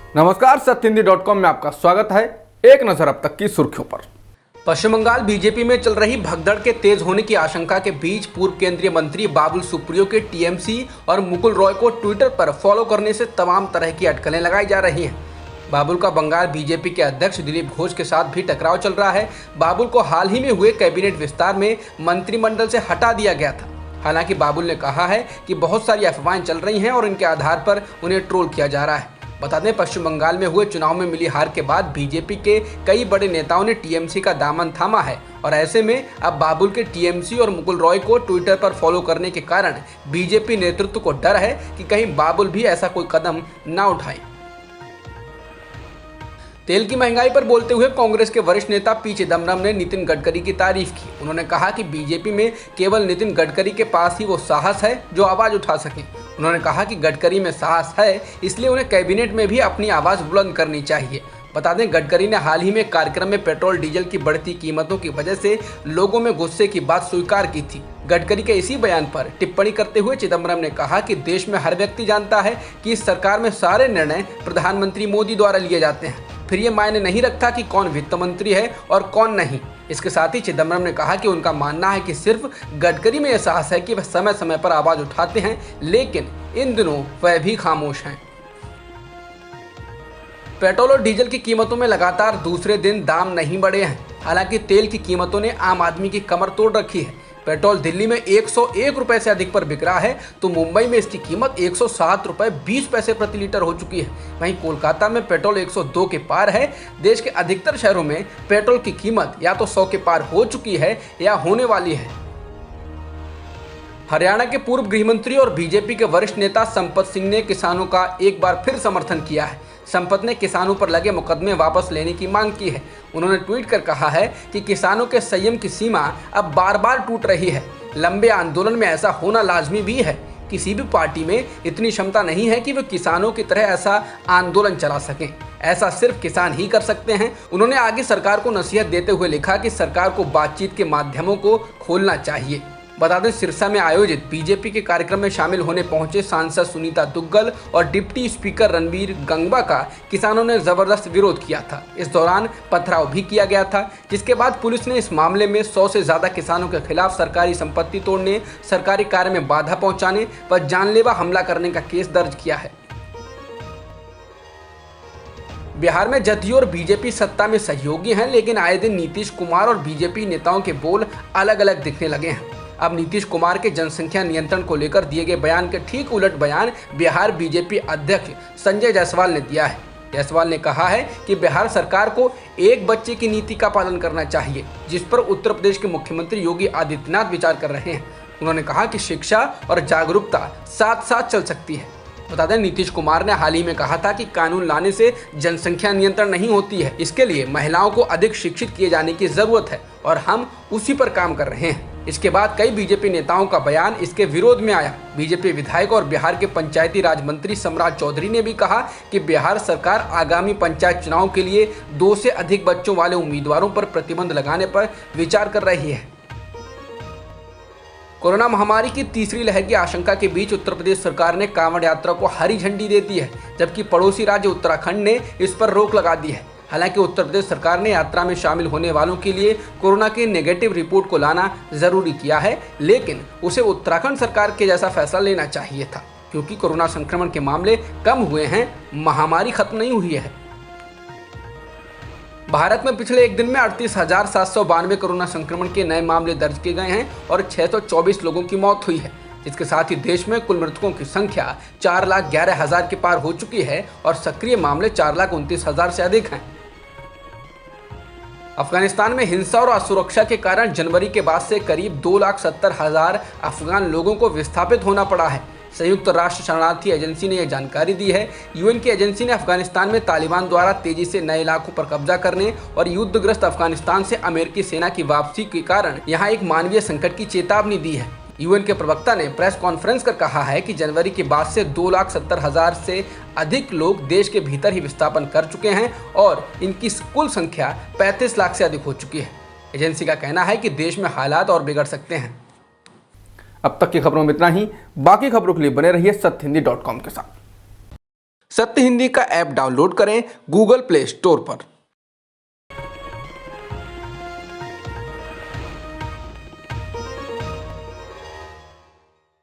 नमस्कार, सत्यहिंदी.com में आपका स्वागत है। एक नजर अब तक की सुर्खियों पर। पश्चिम बंगाल बीजेपी में चल रही भगदड़ के तेज होने की आशंका के बीच पूर्व केंद्रीय मंत्री बाबुल सुप्रियो के टीएमसी और मुकुल रॉय को ट्विटर पर फॉलो करने से तमाम तरह की अटकलें लगाई जा रही हैं। बाबुल का बंगाल बीजेपी के अध्यक्ष दिलीप घोष के साथ भी टकराव चल रहा है। बाबुल को हाल ही में हुए कैबिनेट विस्तार में मंत्रिमंडल से हटा दिया गया था। हालांकि बाबुल ने कहा है कि बहुत सारी अफवाहें चल रही हैं और इनके आधार पर उन्हें ट्रोल किया जा रहा है। बता दें, पश्चिम बंगाल में हुए चुनाव में मिली हार के बाद बीजेपी के कई बड़े नेताओं ने टीएमसी का दामन थामा है और ऐसे में अब बाबुल के टीएमसी और मुकुल रॉय को ट्विटर पर फॉलो करने के कारण बीजेपी नेतृत्व को डर है कि कहीं बाबुल भी ऐसा कोई कदम ना उठाएं। तेल की महंगाई पर बोलते हुए कांग्रेस के वरिष्ठ नेता पी चिदम्बरम ने नितिन गडकरी की तारीफ की। उन्होंने कहा कि बीजेपी में केवल नितिन गडकरी के पास ही वो साहस है जो आवाज उठा सके। उन्होंने कहा कि गडकरी में साहस है, इसलिए उन्हें कैबिनेट में भी अपनी आवाज बुलंद करनी चाहिए। बता दें, गडकरी ने हाल ही में कार्यक्रम में पेट्रोल डीजल की बढ़ती कीमतों की वजह से लोगों में गुस्से की बात स्वीकार की थी। गडकरी के इसी बयान पर टिप्पणी करते हुए चिदम्बरम ने कहा कि देश में हर व्यक्ति जानता है कि इस सरकार में सारे निर्णय प्रधानमंत्री मोदी द्वारा लिए जाते हैं, फिर ये मायने नहीं रखता कि कौन वित्त मंत्री है और कौन नहीं। इसके साथ ही चिदम्बरम ने कहा कि उनका मानना है कि सिर्फ गडकरी में यह साहस है कि वह समय समय पर आवाज उठाते हैं, लेकिन इन दिनों वह भी खामोश हैं। पेट्रोल और डीजल की कीमतों में लगातार दूसरे दिन दाम नहीं बढ़े हैं। हालांकि तेल की कीमतों ने आम आदमी की कमर तोड़ रखी है। पेट्रोल दिल्ली में 101 रुपए से अधिक पर बिक रहा है, तो मुंबई में इसकी कीमत 107 रुपए 20 पैसे प्रति लीटर हो चुकी है। वहीं कोलकाता में पेट्रोल 102 के पार है। देश के अधिकतर शहरों में पेट्रोल की कीमत या तो 100 के पार हो चुकी है या होने वाली है। हरियाणा के पूर्व गृहमंत्री और बीजेपी के वरिष्ठ नेता संपत सिंह ने किसानों का एक बार फिर समर्थन किया है। संपत ने किसानों पर लगे मुकदमे वापस लेने की मांग की है। उन्होंने ट्वीट कर कहा है कि किसानों के संयम की सीमा अब बार बार टूट रही है। लंबे आंदोलन में ऐसा होना लाजमी भी है। किसी भी पार्टी में इतनी क्षमता नहीं है कि वे किसानों की तरह ऐसा आंदोलन चला सकें। ऐसा सिर्फ किसान ही कर सकते हैं। उन्होंने आगे सरकार को नसीहत देते हुए लिखा कि सरकार को बातचीत के माध्यमों को खोलना चाहिए। बता दें, सिरसा में आयोजित बीजेपी के कार्यक्रम में शामिल होने पहुंचे सांसद सुनीता दुग्गल और डिप्टी स्पीकर रणबीर गंगवा का किसानों ने जबरदस्त विरोध किया था। इस दौरान पथराव भी किया गया था, जिसके बाद पुलिस ने इस मामले में 100 से ज्यादा किसानों के खिलाफ सरकारी संपत्ति तोड़ने, सरकारी कार्य में बाधा पहुंचाने व जानलेवा हमला करने का केस दर्ज किया है। बिहार में जदयू और बीजेपी सत्ता में सहयोगी हैं, लेकिन आए दिन नीतीश कुमार और बीजेपी नेताओं के बोल अलग अलग दिखने लगे हैं। अब नीतीश कुमार के जनसंख्या नियंत्रण को लेकर दिए गए बयान के ठीक उलट बयान बिहार बीजेपी अध्यक्ष संजय जायसवाल ने दिया है। जायसवाल ने कहा है कि बिहार सरकार को एक बच्चे की नीति का पालन करना चाहिए, जिस पर उत्तर प्रदेश के मुख्यमंत्री योगी आदित्यनाथ विचार कर रहे हैं। उन्होंने कहा कि शिक्षा और जागरूकता साथ साथ चल सकती है। बता दें, नीतीश कुमार ने हाल ही में कहा था कि कानून लाने से जनसंख्या नियंत्रण नहीं होती है, इसके लिए महिलाओं को अधिक शिक्षित किए जाने की जरूरत है और हम उसी पर काम कर रहे हैं। इसके बाद कई बीजेपी नेताओं का बयान इसके विरोध में आया। बीजेपी विधायक और बिहार के पंचायती राज मंत्री सम्राट चौधरी ने भी कहा कि बिहार सरकार आगामी पंचायत चुनाव के लिए 2 से अधिक बच्चों वाले उम्मीदवारों पर प्रतिबंध लगाने पर विचार कर रही है। कोरोना महामारी की तीसरी लहर की आशंका के बीच उत्तर प्रदेश सरकार ने कांवड़ यात्रा को हरी झंडी दे दी है, जबकि पड़ोसी राज्य उत्तराखंड ने इस पर रोक लगा दी है। हालांकि उत्तर प्रदेश सरकार ने यात्रा में शामिल होने वालों के लिए कोरोना की नेगेटिव रिपोर्ट को लाना जरूरी किया है, लेकिन उसे उत्तराखंड सरकार के जैसा फैसला लेना चाहिए था, क्योंकि कोरोना संक्रमण के मामले कम हुए हैं, महामारी खत्म नहीं हुई है। भारत में पिछले एक दिन में 38,792 कोरोना संक्रमण के नए मामले दर्ज किए गए हैं और 624 लोगों की मौत हुई है। इसके साथ ही देश में कुल मृतकों की संख्या 4,11,000 के पार हो चुकी है और सक्रिय मामले 4,29,000 से अधिक हैं। अफगानिस्तान में हिंसा और असुरक्षा के कारण जनवरी के बाद से करीब 2,70,000 अफगान लोगों को विस्थापित होना पड़ा है। संयुक्त राष्ट्र शरणार्थी एजेंसी ने यह जानकारी दी है। यूएन की एजेंसी ने अफगानिस्तान में तालिबान द्वारा तेजी से नए इलाकों पर कब्जा करने और युद्धग्रस्त अफगानिस्तान से अमेरिकी सेना की वापसी के कारण यहां एक मानवीय संकट की चेतावनी दी है। यूएन के प्रवक्ता ने प्रेस कॉन्फ्रेंस कर कहा है कि जनवरी के बाद से 2,70,000 से अधिक लोग देश के भीतर ही विस्थापन कर चुके हैं और इनकी कुल संख्या 35 लाख से अधिक हो चुकी है। एजेंसी का कहना है कि देश में हालात और बिगड़ सकते हैं। अब तक की खबरों में इतना ही। बाकी खबरों के लिए बने रहिए सत्यहिंदी.com के साथ। सत्य हिंदी का ऐप डाउनलोड करें गूगल प्ले स्टोर पर।